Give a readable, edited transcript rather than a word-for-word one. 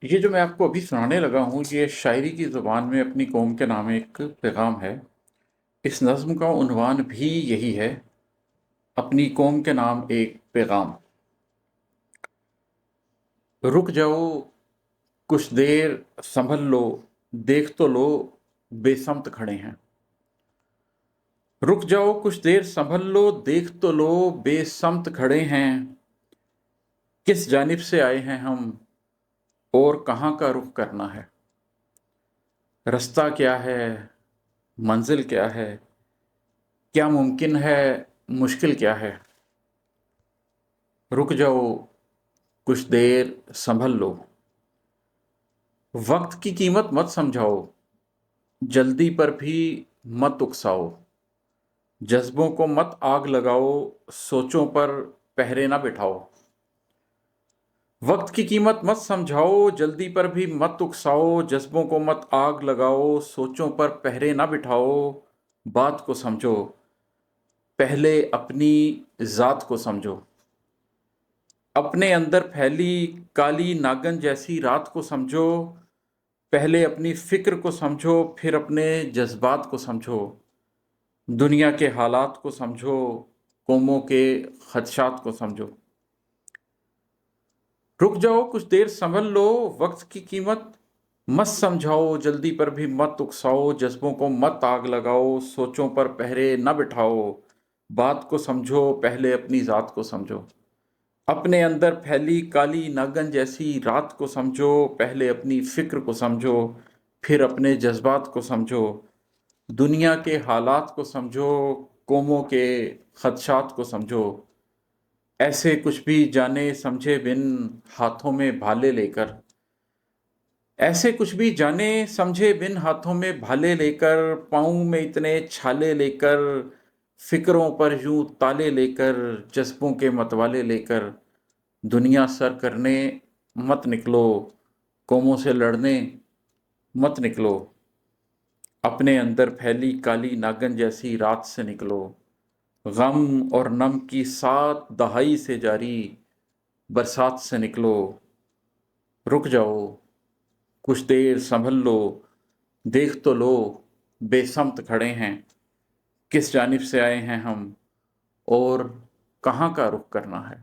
یہ جو میں آپ کو ابھی سنانے لگا ہوں یہ شاعری کی زبان میں اپنی قوم کے نام ایک پیغام ہے۔ اس نظم کا عنوان بھی یہی ہے، اپنی قوم کے نام ایک پیغام۔ رک جاؤ کچھ دیر سنبھل لو، دیکھ تو لو بے سمت کھڑے ہیں۔ رک جاؤ کچھ دیر سنبھل لو، دیکھ تو لو بے سمت کھڑے ہیں۔ کس جانب سے آئے ہیں ہم اور کہاں کا رخ کرنا ہے؟ رستہ کیا ہے، منزل کیا ہے، کیا ممکن ہے، مشکل کیا ہے؟ رک جاؤ کچھ دیر سنبھل لو۔ وقت کی قیمت مت سمجھاؤ، جلدی پر بھی مت اکساؤ۔ جذبوں کو مت آگ لگاؤ، سوچوں پر پہرے نہ بٹھاؤ۔ وقت کی قیمت مت سمجھاؤ، جلدی پر بھی مت اکساؤ۔ جذبوں کو مت آگ لگاؤ، سوچوں پر پہرے نہ بٹھاؤ۔ بات کو سمجھو، پہلے اپنی ذات کو سمجھو۔ اپنے اندر پھیلی کالی ناگن جیسی رات کو سمجھو۔ پہلے اپنی فکر کو سمجھو، پھر اپنے جذبات کو سمجھو۔ دنیا کے حالات کو سمجھو، قوموں کے خدشات کو سمجھو۔ رک جاؤ کچھ دیر سنبھل لو، وقت کی قیمت مت سمجھاؤ، جلدی پر بھی مت اکساؤ۔ جذبوں کو مت آگ لگاؤ، سوچوں پر پہرے نہ بٹھاؤ۔ بات کو سمجھو، پہلے اپنی ذات کو سمجھو۔ اپنے اندر پھیلی کالی ناگن جیسی رات کو سمجھو، پہلے اپنی فکر کو سمجھو، پھر اپنے جذبات کو سمجھو۔ دنیا کے حالات کو سمجھو، قوموں کے خدشات کو سمجھو۔ ایسے کچھ بھی جانے سمجھے بن ہاتھوں میں بھالے لے کر، ایسے کچھ بھی جانے سمجھے بن ہاتھوں میں بھالے لے کر، پاؤں میں اتنے چھالے لے کر، فکروں پر یوں تالے لے کر، جذبوں کے متوالے لے کر، دنیا سر کرنے مت نکلو، قوموں سے لڑنے مت نکلو۔ اپنے اندر پھیلی کالی ناگن جیسی رات سے نکلو۔ غم اور نم کی 7 دہائی سے جاری برسات سے نکلو۔ رک جاؤ کچھ دیر سنبھل لو، دیکھ تو لو بے سمت کھڑے ہیں۔ کس جانب سے آئے ہیں ہم اور کہاں کا رخ کرنا ہے؟